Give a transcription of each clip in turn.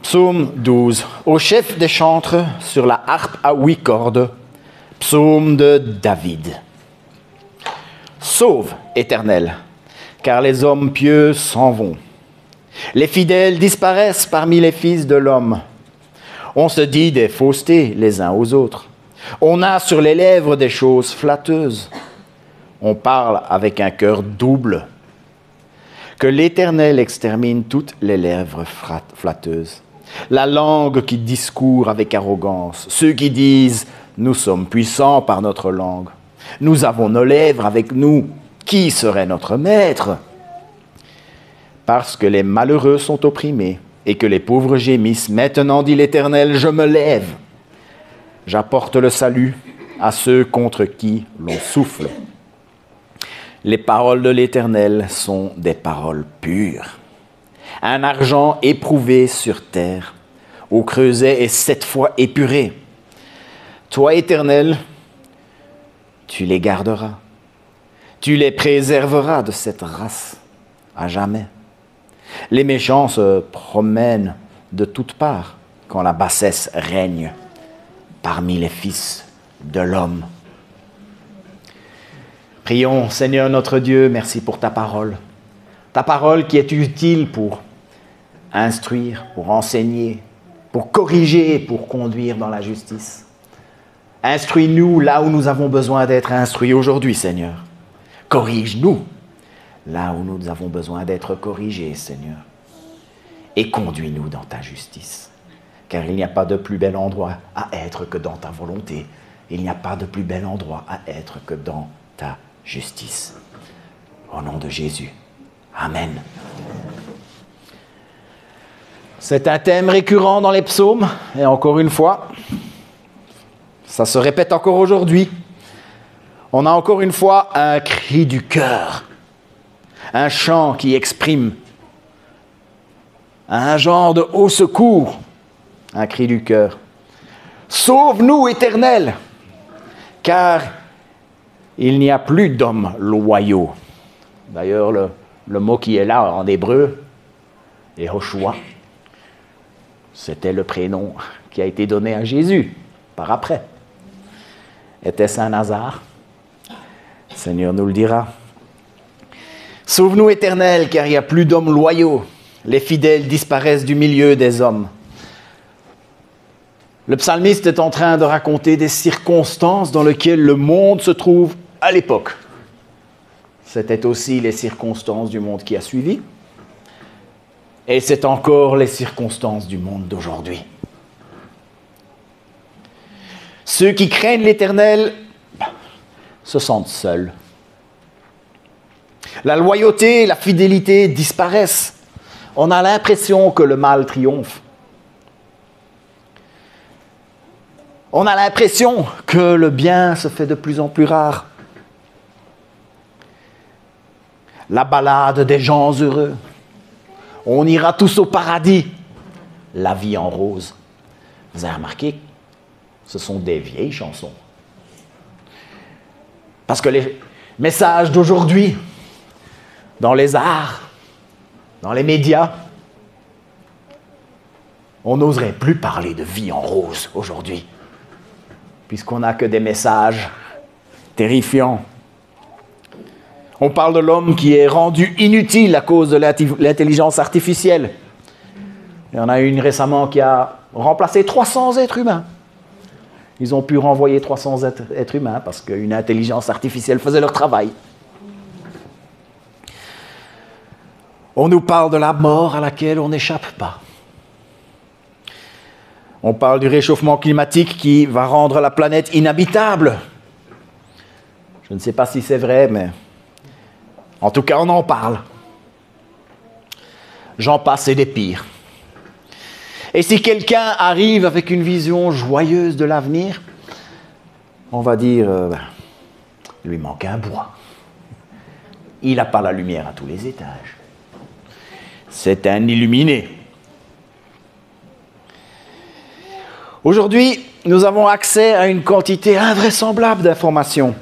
Psaume 12. Au chef des chantres sur la harpe à 8 cordes. Psaume de David. Sauve, Éternel, car les hommes pieux s'en vont. Les fidèles disparaissent parmi les fils de l'homme. On se dit des faussetés les uns aux autres. On a sur les lèvres des choses flatteuses. On parle avec un cœur double. Que l'Éternel extermine toutes les lèvres flatteuses. La langue qui discourt avec arrogance. Ceux qui disent « Nous sommes puissants par notre langue. Nous avons nos lèvres avec nous. Qui serait notre maître ?» Parce que les malheureux sont opprimés et que les pauvres gémissent. Maintenant, dit l'Éternel, je me lève. J'apporte le salut à ceux contre qui l'on souffle. Les paroles de l'Éternel sont des paroles pures. Un argent éprouvé sur terre, au creuset et 7 fois épuré. Toi, Éternel, tu les garderas. Tu les préserveras de cette race à jamais. Les méchants se promènent de toutes parts quand la bassesse règne parmi les fils de l'homme. Prions, Seigneur notre Dieu, merci pour ta parole. Ta parole qui est utile pour instruire, pour enseigner, pour corriger, pour conduire dans la justice. Instruis-nous là où nous avons besoin d'être instruits aujourd'hui, Seigneur. Corrige-nous là où nous avons besoin d'être corrigés, Seigneur. Et conduis-nous dans ta justice. Car il n'y a pas de plus bel endroit à être que dans ta volonté. Il n'y a pas de plus bel endroit à être que dans ta justice. Au nom de Jésus. Amen. C'est un thème récurrent dans les psaumes. Et encore une fois, ça se répète encore aujourd'hui. On a encore une fois un cri du cœur. Un chant qui exprime un genre de haut secours. Un cri du cœur. Sauve-nous, Éternel, car il n'y a plus d'hommes loyaux. D'ailleurs, le mot qui est là en hébreu, Yehoshua, c'était le prénom qui a été donné à Jésus par après. Était-ce un hasard? Le Seigneur nous le dira. Sauve-nous, Éternel, car il n'y a plus d'hommes loyaux. Les fidèles disparaissent du milieu des hommes. Le psalmiste est en train de raconter des circonstances dans lesquelles le monde se trouve à l'époque. C'était aussi les circonstances du monde qui a suivi. Et c'est encore les circonstances du monde d'aujourd'hui. Ceux qui craignent l'Éternel se sentent seuls. La loyauté et la fidélité disparaissent. On a l'impression que le mal triomphe. On a l'impression que le bien se fait de plus en plus rare. La ballade des gens heureux. On ira tous au paradis. La vie en rose. Vous avez remarqué, ce sont des vieilles chansons. Parce que les messages d'aujourd'hui, dans les arts, dans les médias, on n'oserait plus parler de vie en rose aujourd'hui, puisqu'on n'a que des messages terrifiants. On parle de l'homme qui est rendu inutile à cause de l'intelligence artificielle. Il y en a une récemment qui a remplacé 300 êtres humains. Ils ont pu renvoyer 300 êtres humains parce qu'une intelligence artificielle faisait leur travail. On nous parle de la mort à laquelle on n'échappe pas. On parle du réchauffement climatique qui va rendre la planète inhabitable. Je ne sais pas si c'est vrai, mais en tout cas, on en parle. J'en passe et des pires. Et si quelqu'un arrive avec une vision joyeuse de l'avenir, on va dire, il lui manque un bois. Il n'a pas la lumière à tous les étages. C'est un illuminé. Aujourd'hui, nous avons accès à une quantité invraisemblable d'informations.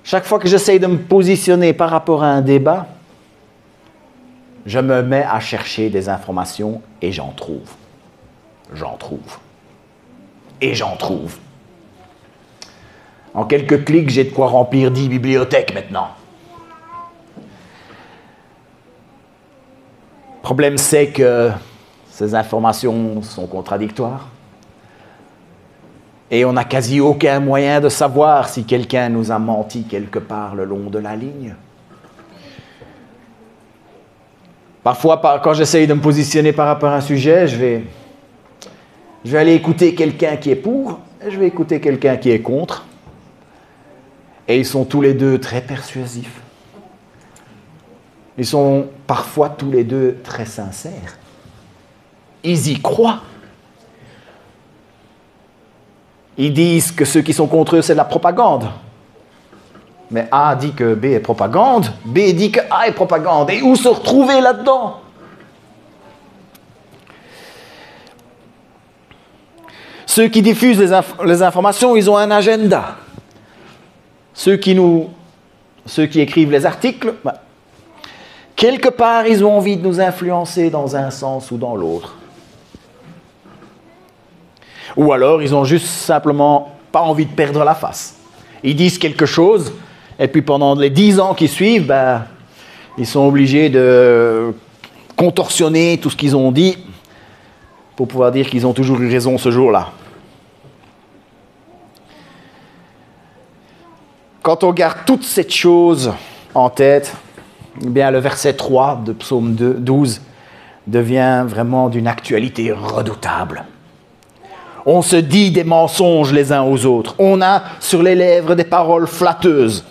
Chaque fois que j'essaye de me positionner par rapport à un débat, Je me mets à chercher des informations et j'en trouve. J'en trouve. Et j'en trouve. En quelques clics, j'ai de quoi remplir 10 bibliothèques maintenant. Le problème, c'est que ces informations sont contradictoires. Et on n'a quasi aucun moyen de savoir si quelqu'un nous a menti quelque part le long de la ligne. Parfois, quand j'essaye de me positionner par rapport à un sujet, je vais aller écouter quelqu'un qui est pour, et je vais écouter quelqu'un qui est contre. Et ils sont tous les deux très persuasifs. Ils sont parfois tous les deux très sincères. Ils y croient. Ils disent que ceux qui sont contre eux, c'est de la propagande. Mais A dit que B est propagande, B dit que A est propagande. Et où se retrouver là-dedans? Ceux qui diffusent les informations, ils ont un agenda. Ceux qui écrivent les articles, quelque part, ils ont envie de nous influencer dans un sens ou dans l'autre. Ou alors, ils ont juste simplement pas envie de perdre la face. Ils disent quelque chose, et puis pendant les 10 ans qui suivent, ils sont obligés de contorsionner tout ce qu'ils ont dit pour pouvoir dire qu'ils ont toujours eu raison ce jour-là. Quand on garde toutes ces choses en tête, eh bien, le verset 3 de Psaume 12 devient vraiment d'une actualité redoutable. On se dit des mensonges les uns aux autres. On a sur les lèvres des paroles flatteuses.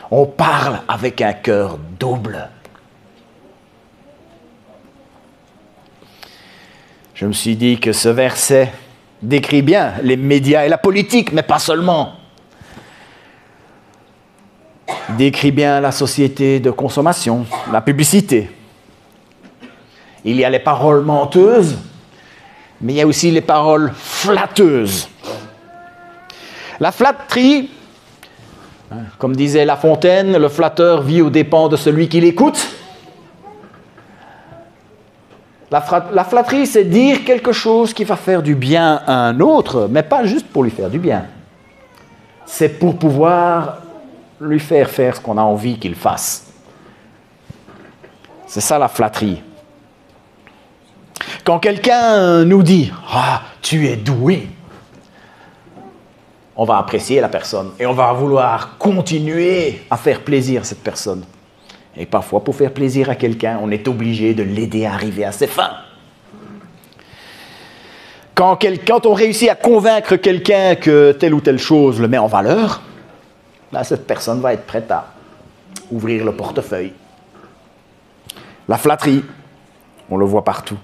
On parle avec un cœur double. Je me suis dit que ce verset décrit bien les médias et la politique, mais pas seulement. Il décrit bien la société de consommation, la publicité. Il y a les paroles menteuses, mais il y a aussi les paroles flatteuses. La flatterie, comme disait La Fontaine, le flatteur vit aux dépens de celui qui l'écoute. La flatterie, c'est dire quelque chose qui va faire du bien à un autre, mais pas juste pour lui faire du bien. C'est pour pouvoir lui faire ce qu'on a envie qu'il fasse. C'est ça la flatterie. Quand quelqu'un nous dit « Ah, tu es doué », on va apprécier la personne et on va vouloir continuer à faire plaisir à cette personne. Et parfois, pour faire plaisir à quelqu'un, on est obligé de l'aider à arriver à ses fins. Quand on réussit à convaincre quelqu'un que telle ou telle chose le met en valeur, cette personne va être prête à ouvrir le portefeuille. La flatterie, on le voit partout.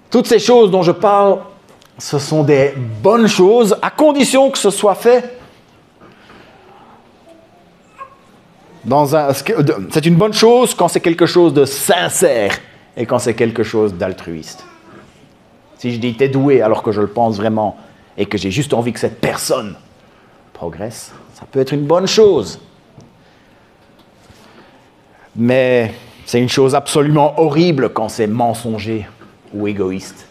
Toutes ces choses dont je parle, ce sont des bonnes choses, à condition que ce soit fait c'est une bonne chose quand c'est quelque chose de sincère et quand c'est quelque chose d'altruiste. Si je dis « t'es doué » alors que je le pense vraiment et que j'ai juste envie que cette personne progresse, ça peut être une bonne chose. Mais c'est une chose absolument horrible quand c'est mensonger ou égoïste.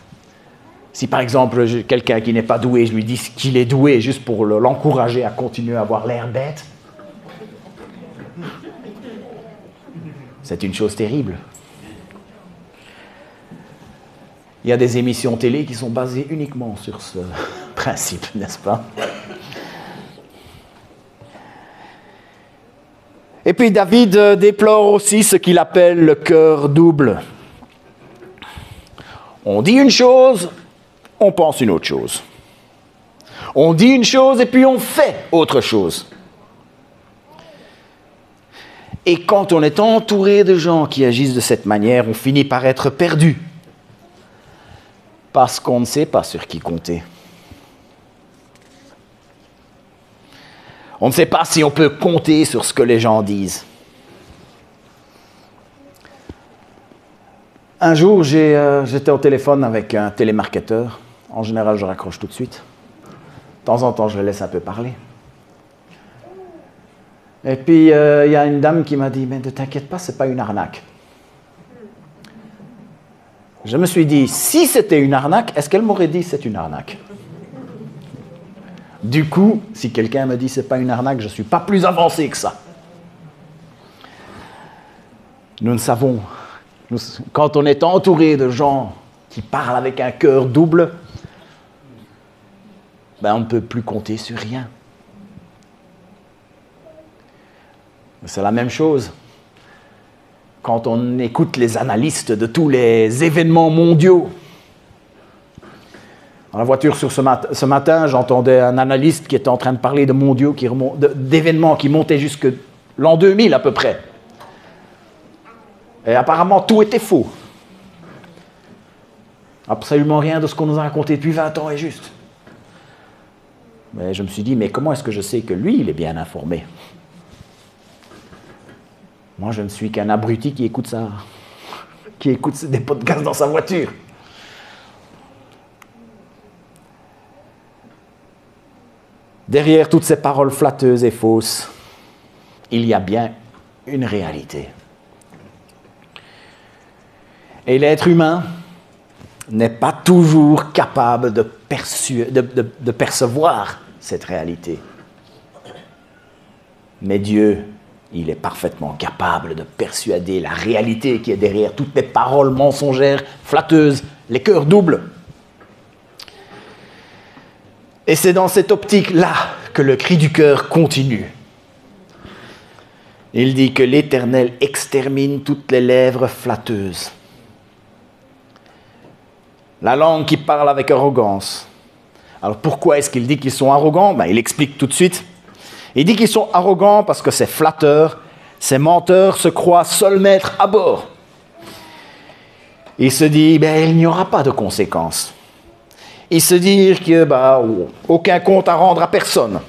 Si par exemple, quelqu'un qui n'est pas doué, je lui dis qu'il est doué juste pour l'encourager à continuer à avoir l'air bête, c'est une chose terrible. Il y a des émissions télé qui sont basées uniquement sur ce principe, n'est-ce pas? Et puis David déplore aussi ce qu'il appelle le cœur double. On dit une chose, on pense une autre chose. On dit une chose et puis on fait autre chose. Et quand on est entouré de gens qui agissent de cette manière, on finit par être perdu. Parce qu'on ne sait pas sur qui compter. On ne sait pas si on peut compter sur ce que les gens disent. Un jour, j'étais au téléphone avec un télémarketeur. En général, je raccroche tout de suite. De temps en temps, je le laisse un peu parler. Et puis, il y a une dame qui m'a dit, mais ne t'inquiète pas, ce n'est pas une arnaque. Je me suis dit, si c'était une arnaque, est-ce qu'elle m'aurait dit c'est une arnaque? Du coup, si quelqu'un me dit c'est pas une arnaque, je ne suis pas plus avancé que ça. Nous ne savons, quand on est entouré de gens qui parlent avec un cœur double, ben on ne peut plus compter sur rien. C'est la même chose. Quand on écoute les analystes de tous les événements mondiaux. Dans la voiture ce matin, j'entendais un analyste qui était en train de parler de mondiaux, d'événements qui montaient jusque l'an 2000 à peu près. Et apparemment, tout était faux. Absolument rien de ce qu'on nous a raconté depuis 20 ans est juste. Mais je me suis dit, mais comment est-ce que je sais que lui, il est bien informé? Moi, je ne suis qu'un abruti qui écoute ça, qui écoute des podcasts dans sa voiture. Derrière toutes ces paroles flatteuses et fausses, il y a bien une réalité. Et l'être humain n'est pas toujours capable de percevoir cette réalité. Mais Dieu, il est parfaitement capable de persuader la réalité qui est derrière toutes les paroles mensongères, flatteuses, les cœurs doubles. Et c'est dans cette optique-là que le cri du cœur continue. Il dit que l'Éternel extermine toutes les lèvres flatteuses. La langue qui parle avec arrogance. Alors pourquoi est-ce qu'il dit qu'ils sont arrogants? Il explique tout de suite. Il dit qu'ils sont arrogants parce que ces flatteurs, ces menteurs se croient seuls maîtres à bord. Il se dit, il n'y aura pas de conséquences. Il se dit que aucun compte à rendre à personne.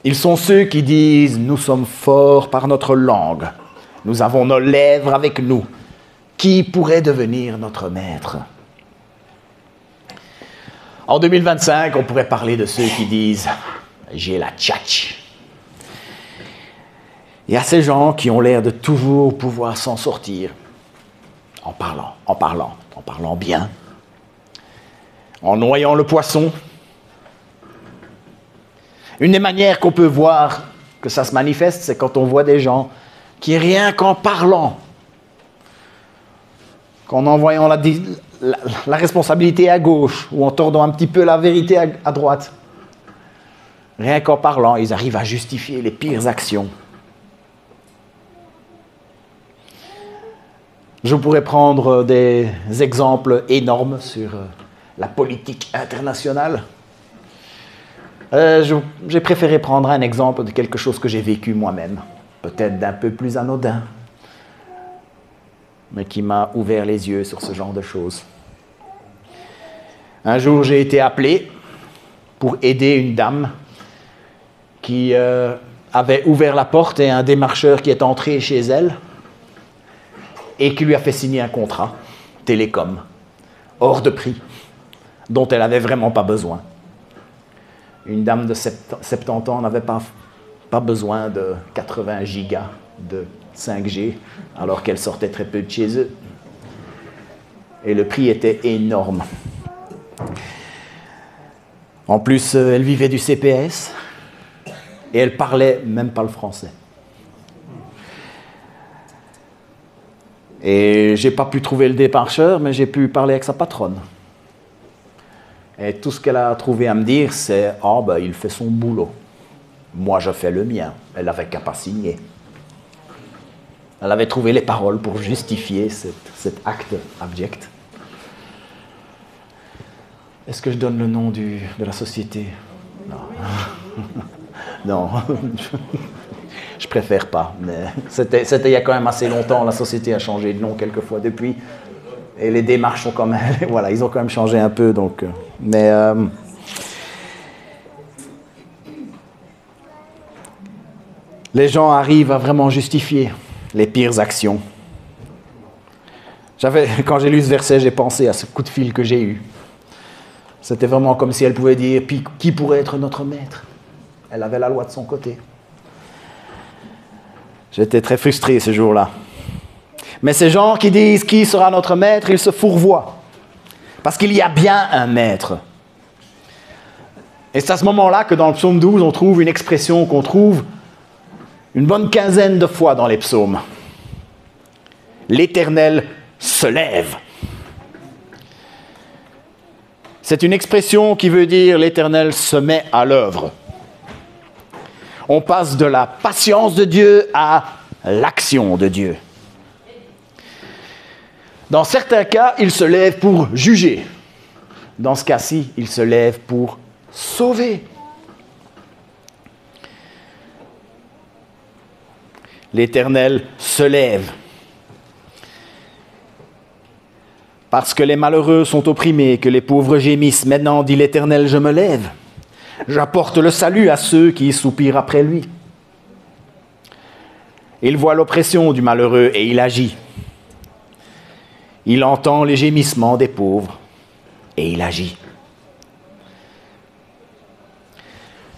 Ils sont ceux qui disent, nous sommes forts par notre langue. Nous avons nos lèvres avec nous. Qui pourrait devenir notre maître? En 2025, on pourrait parler de ceux qui disent « j'ai la tchatch ». Il y a ces gens qui ont l'air de toujours pouvoir s'en sortir en parlant bien, en noyant le poisson. Une des manières qu'on peut voir que ça se manifeste, c'est quand on voit des gens qui, rien qu'en parlant, qu'en envoyant la responsabilité à gauche ou en tordant un petit peu la vérité à droite, rien qu'en parlant, ils arrivent à justifier les pires actions. Je pourrais prendre des exemples énormes sur la politique internationale. J'ai préféré prendre un exemple de quelque chose que j'ai vécu moi-même, peut-être d'un peu plus anodin, mais qui m'a ouvert les yeux sur ce genre de choses. Un jour, j'ai été appelé pour aider une dame qui avait ouvert la porte et un démarcheur qui est entré chez elle et qui lui a fait signer un contrat télécom, hors de prix, dont elle n'avait vraiment pas besoin. Une dame de 70 ans n'avait pas besoin de 80 gigas de 5G, alors qu'elle sortait très peu de chez eux. Et le prix était énorme. En plus, elle vivait du CPS et elle parlait même pas le français. Et j'ai pas pu trouver le démarcheur, mais j'ai pu parler avec sa patronne. Et tout ce qu'elle a trouvé à me dire, c'est « Ah, il fait son boulot. Moi, je fais le mien. » Elle n'avait qu'à pas signer. Elle avait trouvé les paroles pour justifier cet acte abject. Est-ce que je donne le nom de la société? Non. Non. Je préfère pas. Mais c'était il y a quand même assez longtemps. La société a changé de nom quelques fois depuis. Et les démarches sont quand même... Voilà, ils ont quand même changé un peu. Donc, mais... les gens arrivent à vraiment justifier les pires actions. Quand j'ai lu ce verset, j'ai pensé à ce coup de fil que j'ai eu. C'était vraiment comme si elle pouvait dire « Qui pourrait être notre maître ?» Elle avait la loi de son côté. J'étais très frustré ce jour-là. Mais ces gens qui disent qui sera notre maître, ils se fourvoient. Parce qu'il y a bien un maître. Et c'est à ce moment-là que dans le psaume 12, on trouve une expression qu'on trouve une bonne quinzaine de fois dans les psaumes. L'Éternel se lève. C'est une expression qui veut dire l'Éternel se met à l'œuvre. On passe de la patience de Dieu à l'action de Dieu. Dans certains cas, il se lève pour juger. Dans ce cas-ci, il se lève pour sauver. L'Éternel se lève. Parce que les malheureux sont opprimés, que les pauvres gémissent. Maintenant, dit l'Éternel, je me lève. J'apporte le salut à ceux qui soupirent après lui. Il voit l'oppression du malheureux et il agit. Il entend les gémissements des pauvres et il agit.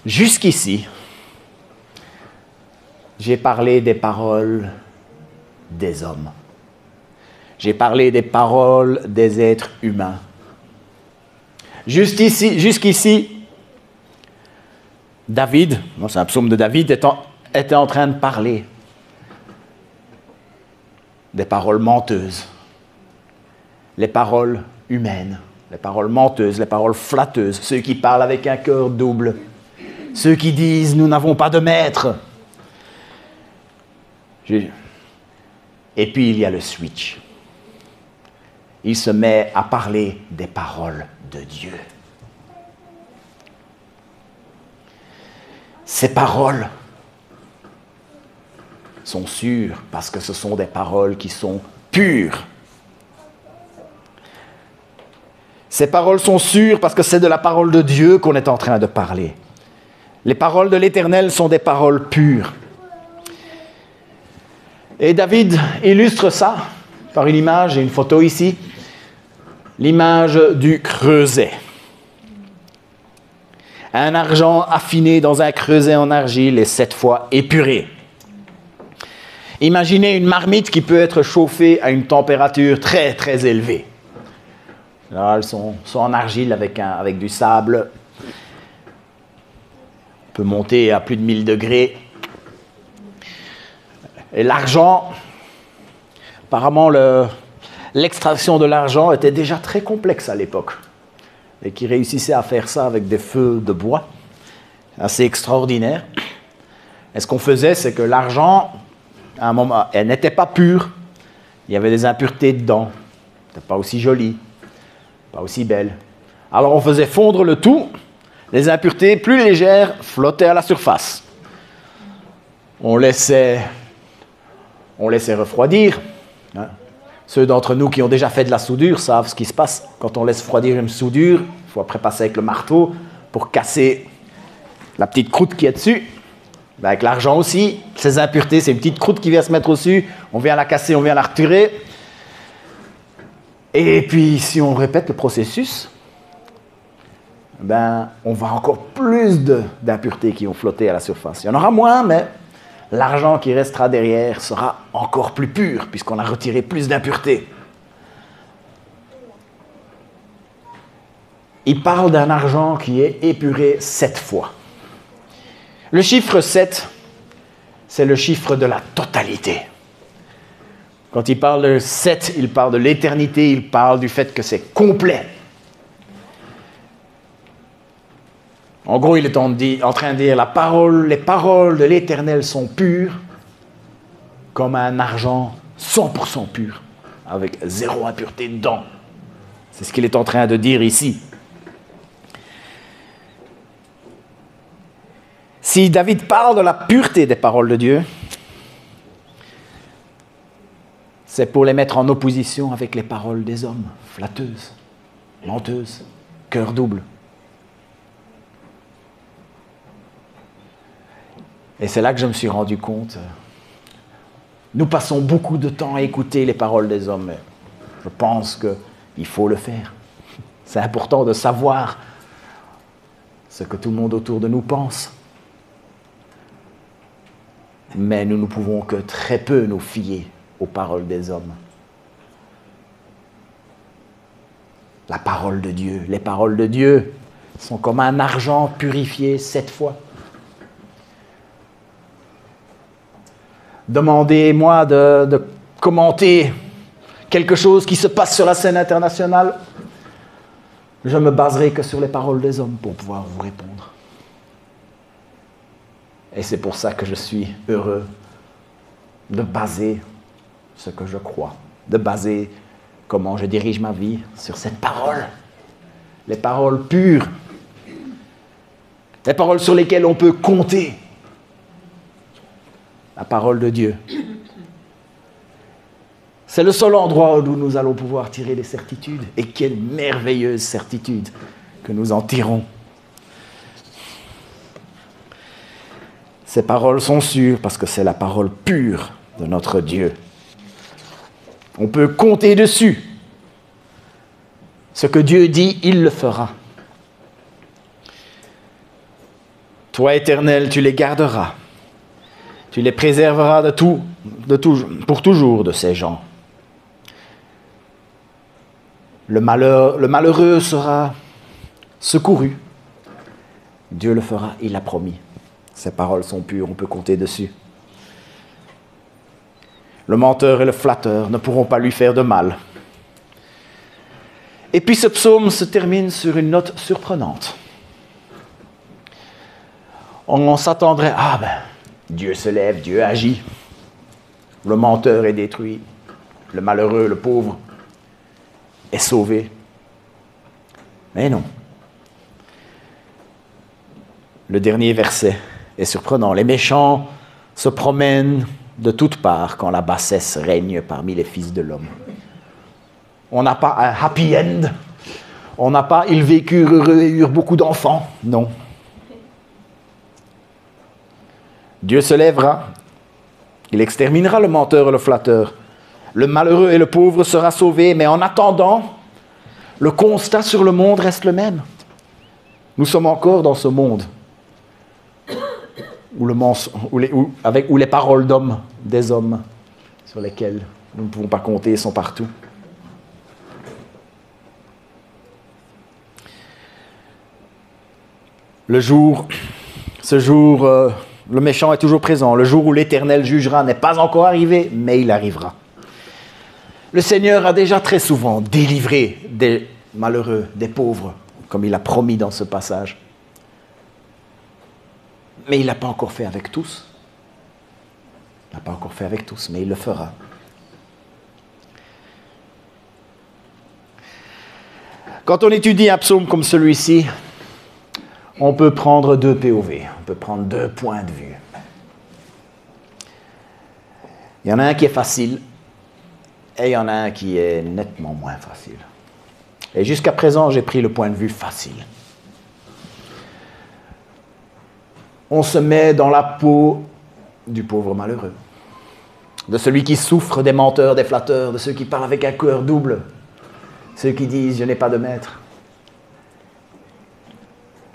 Jusqu'ici, j'ai parlé des paroles des hommes. J'ai parlé des paroles des êtres humains. Jusqu'ici, David, c'est un psaume de David, était en train de parler des paroles menteuses, les paroles humaines, les paroles menteuses, les paroles flatteuses, ceux qui parlent avec un cœur double, ceux qui disent « nous n'avons pas de maître ». Et puis il y a le switch. Il se met à parler des paroles de Dieu. Ces paroles sont sûres parce que ce sont des paroles qui sont pures. Ces paroles sont sûres parce que c'est de la parole de Dieu qu'on est en train de parler. Les paroles de l'Éternel sont des paroles pures. Et David illustre ça par une image et une photo ici. L'image du creuset. Un argent affiné dans un creuset en argile et 7 fois épuré. Imaginez une marmite qui peut être chauffée à une température très très élevée. Là, elles sont en argile avec du sable. On peut monter à plus de 1000 degrés. Et l'argent, apparemment l'extraction de l'argent était déjà très complexe à l'époque. Et qui réussissaient à faire ça avec des feux de bois, assez extraordinaire. Et ce qu'on faisait, c'est que l'argent, à un moment, elle n'était pas pure. Il y avait des impuretés dedans. C'était pas aussi jolie, pas aussi belle. Alors on faisait fondre le tout. Les impuretés plus légères flottaient à la surface. On laissait refroidir. Ceux d'entre nous qui ont déjà fait de la soudure savent ce qui se passe quand on laisse refroidir une soudure. Il faut après passer avec le marteau pour casser la petite croûte qui est dessus. Avec l'argent aussi, ces impuretés, c'est une petite croûte qui vient se mettre au-dessus. On vient la casser, on vient la retirer. Et puis, si on répète le processus, on va encore plus d'impuretés qui vont flotter à la surface. Il y en aura moins, mais l'argent qui restera derrière sera encore plus pur, puisqu'on a retiré plus d'impuretés. Il parle d'un argent qui est épuré 7 fois. Le chiffre 7, c'est le chiffre de la totalité. Quand il parle de 7, il parle de l'éternité, il parle du fait que c'est complet. En gros, il est en train de dire les paroles de l'Éternel sont pures comme un argent 100% pur, avec 0 impureté dedans. C'est ce qu'il est en train de dire ici. Si David parle de la pureté des paroles de Dieu, c'est pour les mettre en opposition avec les paroles des hommes, flatteuses, menteuses, cœur double. Et c'est là que je me suis rendu compte. Nous passons beaucoup de temps à écouter les paroles des hommes. Mais je pense qu'il faut le faire. C'est important de savoir ce que tout le monde autour de nous pense. mais nous ne pouvons que très peu nous fier aux paroles des hommes. La parole de Dieu, les paroles de Dieu sont comme un argent purifié 7 fois. Demandez-moi de commenter quelque chose qui se passe sur la scène internationale. Je ne me baserai que sur les paroles des hommes pour pouvoir vous répondre. Et c'est pour ça que je suis heureux de baser ce que je crois, de baser comment je dirige ma vie sur cette parole. Les paroles pures, les paroles sur lesquelles on peut compter. La parole de Dieu. C'est le seul endroit où nous allons pouvoir tirer des certitudes. Et quelle merveilleuse certitude que nous en tirons. Ces paroles sont sûres parce que c'est la parole pure de notre Dieu. On peut compter dessus. Ce que Dieu dit, il le fera. Toi, Éternel, tu les garderas. Tu les préserveras pour toujours de ces gens. Le malheureux sera secouru. Dieu le fera, il l'a promis. Ces paroles sont pures, on peut compter dessus. Le menteur et le flatteur ne pourront pas lui faire de mal. Et puis ce psaume se termine sur une note surprenante. On s'attendrait, Dieu se lève, Dieu agit. Le menteur est détruit. Le malheureux, le pauvre, est sauvé. Mais non. Le dernier verset est surprenant. Les méchants se promènent de toutes parts quand la bassesse règne parmi les fils de l'homme. On n'a pas un happy end. On n'a pas « ils vécurent heureux et eurent beaucoup d'enfants ». Non. Dieu se lèvera. Il exterminera le menteur et le flatteur. Le malheureux et le pauvre sera sauvé. Mais en attendant, le constat sur le monde reste le même. Nous sommes encore dans ce monde où les paroles d'hommes, des hommes, sur lesquelles nous ne pouvons pas compter, sont partout. Ce jour, le méchant est toujours présent. Le jour où l'Éternel jugera n'est pas encore arrivé, mais il arrivera. Le Seigneur a déjà très souvent délivré des malheureux, des pauvres, comme il a promis dans ce passage. Mais il ne l'a pas encore fait avec tous. Il ne l'a pas encore fait avec tous, mais il le fera. Quand on étudie un psaume comme celui-ci, on peut prendre 2 POV, on peut prendre 2 points de vue. Il y en a un qui est facile et il y en a un qui est nettement moins facile. Et jusqu'à présent, j'ai pris le point de vue facile. On se met dans la peau du pauvre malheureux, de celui qui souffre des menteurs, des flatteurs, de ceux qui parlent avec un cœur double, ceux qui disent « je n'ai pas de maître ».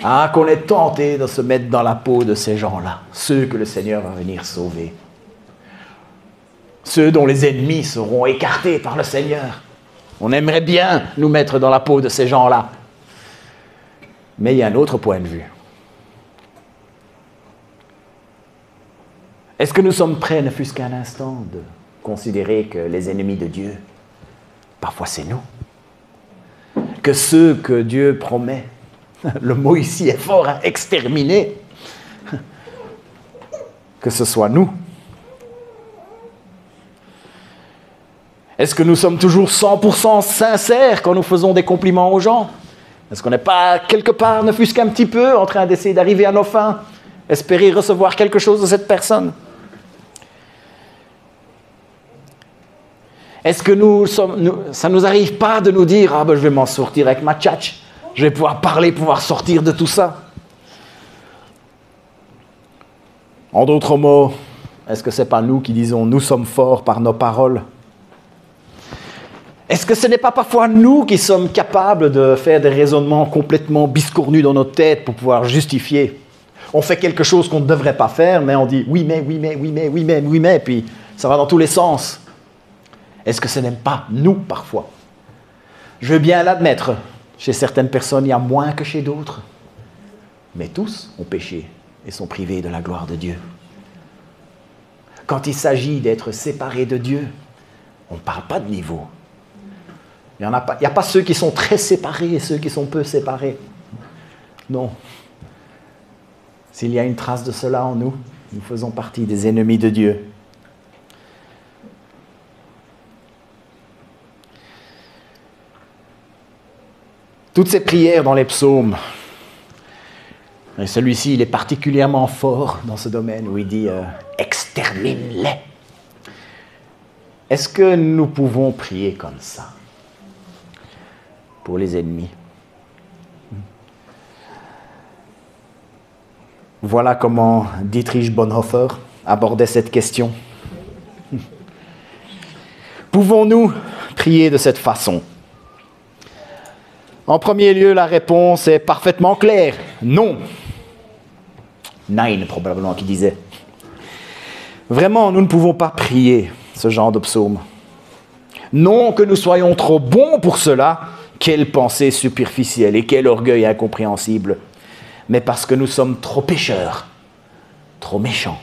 Ah, qu'on est tenté de se mettre dans la peau de ces gens-là, ceux que le Seigneur va venir sauver. Ceux dont les ennemis seront écartés par le Seigneur. On aimerait bien nous mettre dans la peau de ces gens-là. Mais il y a un autre point de vue. Est-ce que nous sommes prêts, ne fût-ce qu'un instant, de considérer que les ennemis de Dieu, parfois c'est nous, que ceux que Dieu promet, le mot ici est fort, hein, exterminer, que ce soit nous. Est-ce que nous sommes toujours 100% sincères quand nous faisons des compliments aux gens? Est-ce qu'on n'est pas quelque part, ne fût-ce qu'un petit peu, en train d'essayer d'arriver à nos fins, espérer recevoir quelque chose de cette personne? Est-ce que ça ne nous arrive pas de nous dire « je vais m'en sortir avec ma tchatch, je vais pouvoir parler, pouvoir sortir de tout ça ». En d'autres mots, est-ce que ce n'est pas nous qui disons « nous sommes forts par nos paroles » ? Est-ce que ce n'est pas parfois nous qui sommes capables de faire des raisonnements complètement biscornus dans notre tête pour pouvoir justifier On fait quelque chose qu'on ne devrait pas faire, mais on dit oui, mais, oui, mais, oui, mais, oui, mais, oui, mais, puis ça va dans tous les sens. Est-ce que ce n'est pas nous, parfois? Je veux bien l'admettre. Chez certaines personnes, il y a moins que chez d'autres. Mais tous ont péché et sont privés de la gloire de Dieu. Quand il s'agit d'être séparés de Dieu, on ne parle pas de niveau. Il n'y a pas ceux qui sont très séparés et ceux qui sont peu séparés. Non. S'il y a une trace de cela en nous, nous faisons partie des ennemis de Dieu. Toutes ces prières dans les psaumes, et celui-ci, il est particulièrement fort dans ce domaine où il dit « extermine-les ». Est-ce que nous pouvons prier comme ça pour les ennemis? Voilà comment Dietrich Bonhoeffer abordait cette question. Pouvons-nous prier de cette façon? En premier lieu, la réponse est parfaitement claire. Non. Nein, probablement, qui disait. Vraiment, nous ne pouvons pas prier ce genre de psaume. Non que nous soyons trop bons pour cela, quelle pensée superficielle et quel orgueil incompréhensible, mais parce que nous sommes trop pécheurs, trop méchants.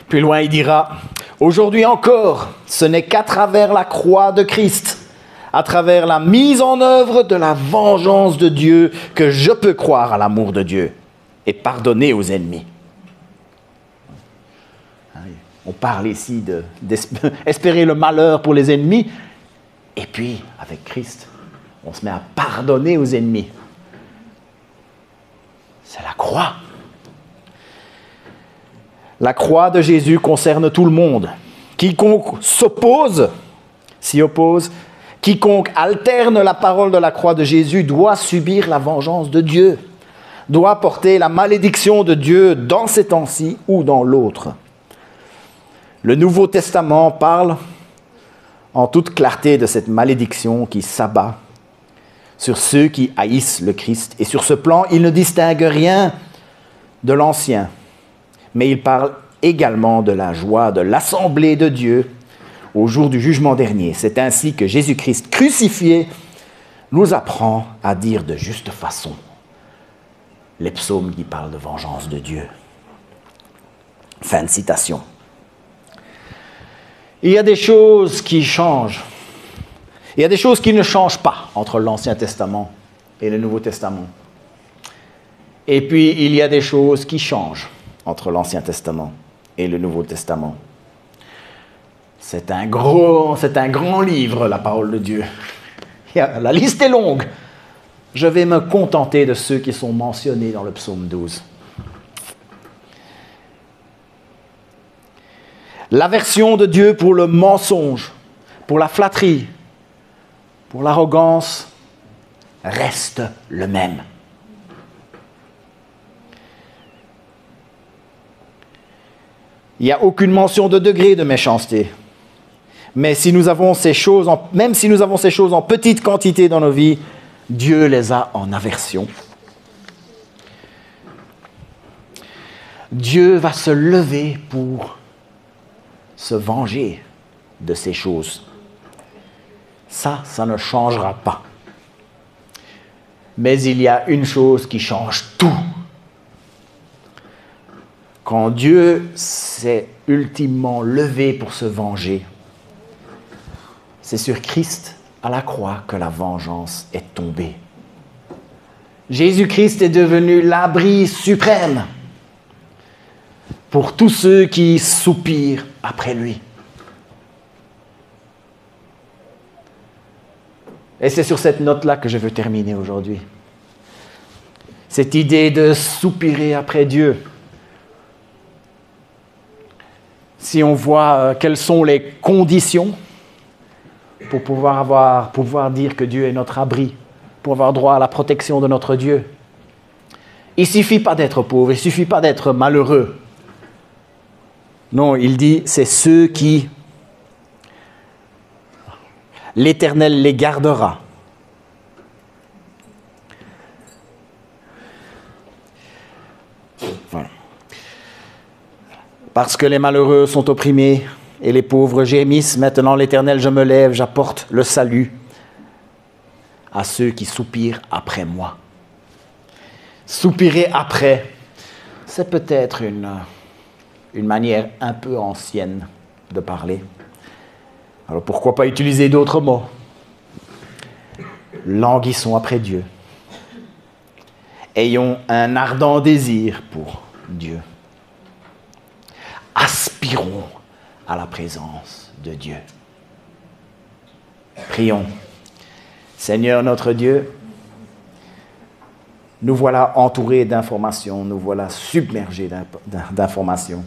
Plus loin, il dira, « Aujourd'hui encore, ce n'est qu'à travers la croix de Christ, à travers la mise en œuvre de la vengeance de Dieu, que je peux croire à l'amour de Dieu et pardonner aux ennemis. » On parle ici d'espérer le malheur pour les ennemis, et puis, avec Christ, on se met à pardonner aux ennemis. C'est la croix. La croix de Jésus concerne tout le monde. Quiconque s'y oppose, quiconque alterne la parole de la croix de Jésus doit subir la vengeance de Dieu, doit porter la malédiction de Dieu dans ces temps-ci ou dans l'autre. Le Nouveau Testament parle en toute clarté de cette malédiction qui s'abat sur ceux qui haïssent le Christ. Et sur ce plan, il ne distingue rien de l'Ancien, mais il parle également de la joie de l'assemblée de Dieu au jour du jugement dernier. C'est ainsi que Jésus-Christ crucifié nous apprend à dire de juste façon les psaumes qui parlent de vengeance de Dieu. Fin de citation. Il y a des choses qui changent. Il y a des choses qui ne changent pas entre l'Ancien Testament et le Nouveau Testament. Et puis, il y a des choses qui changent entre l'Ancien Testament et le Nouveau Testament. C'est un grand livre, la parole de Dieu. La liste est longue. Je vais me contenter de ceux qui sont mentionnés dans le psaume 12. L'aversion de Dieu pour le mensonge, pour la flatterie, pour l'arrogance, reste le même. Il n'y a aucune mention de degré de méchanceté. Mais si nous avons ces choses, même si nous avons ces choses en petite quantité dans nos vies, Dieu les a en aversion. Dieu va se lever pour se venger de ces choses. Ça ne changera pas. Mais il y a une chose qui change tout. Quand Dieu s'est ultimement levé pour se venger, c'est sur Christ à la croix que la vengeance est tombée. Jésus-Christ est devenu l'abri suprême pour tous ceux qui soupirent après lui. Et c'est sur cette note-là que je veux terminer aujourd'hui. Cette idée de soupirer après Dieu. Si on voit quelles sont les conditions pour pouvoir dire que Dieu est notre abri, pour avoir droit à la protection de notre Dieu. Il ne suffit pas d'être pauvre, il ne suffit pas d'être malheureux. Non, il dit, c'est ceux qui, l'Éternel les gardera. Parce que les malheureux sont opprimés et les pauvres gémissent, maintenant l'Éternel, je me lève, j'apporte le salut à ceux qui soupirent après moi. Soupirer après, c'est peut-être une manière un peu ancienne de parler. Alors pourquoi pas utiliser d'autres mots? Languissons après Dieu. Ayons un ardent désir pour Dieu. Aspirons à la présence de Dieu. Prions. Seigneur notre Dieu, nous voilà entourés d'informations, nous voilà submergés d'informations.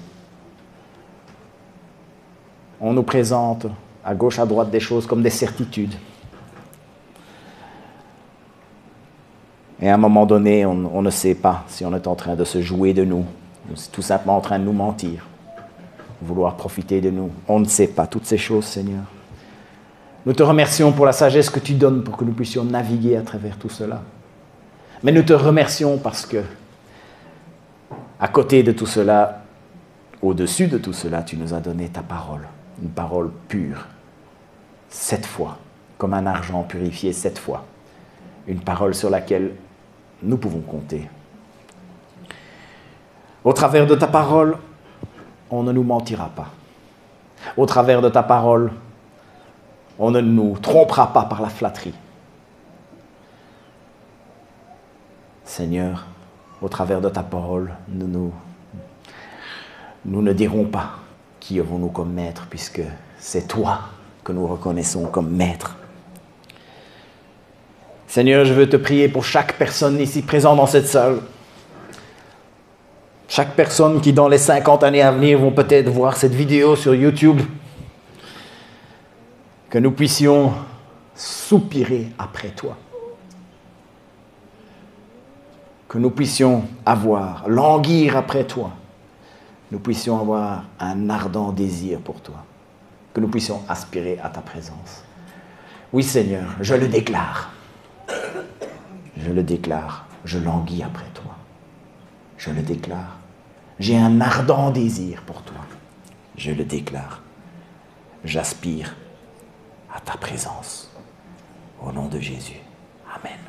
On nous présente à gauche, à droite des choses comme des certitudes. Et à un moment donné, on ne sait pas si on est en train de se jouer de nous, ou si tout simplement en train de nous mentir, vouloir profiter de nous. On ne sait pas toutes ces choses, Seigneur. Nous te remercions pour la sagesse que tu donnes pour que nous puissions naviguer à travers tout cela. Mais nous te remercions parce que, à côté de tout cela, au-dessus de tout cela, tu nous as donné ta parole, une parole pure, 7 fois, comme un argent purifié 7 fois, une parole sur laquelle nous pouvons compter. Au travers de ta parole, on ne nous mentira pas. Au travers de ta parole, on ne nous trompera pas par la flatterie. Seigneur, au travers de ta parole, nous ne dirons pas qui avons-nous comme maître, puisque c'est toi que nous reconnaissons comme maître. Seigneur, je veux te prier pour chaque personne ici présente dans cette salle. Chaque personne qui, dans les 50 années à venir, vont peut-être voir cette vidéo sur YouTube. Que nous puissions soupirer après toi. Que nous puissions languir après toi. Nous puissions avoir un ardent désir pour toi. Que nous puissions aspirer à ta présence. Oui, Seigneur, je le déclare. Je le déclare. Je languis après toi. Je le déclare. J'ai un ardent désir pour toi. Je le déclare. J'aspire à ta présence. Au nom de Jésus. Amen.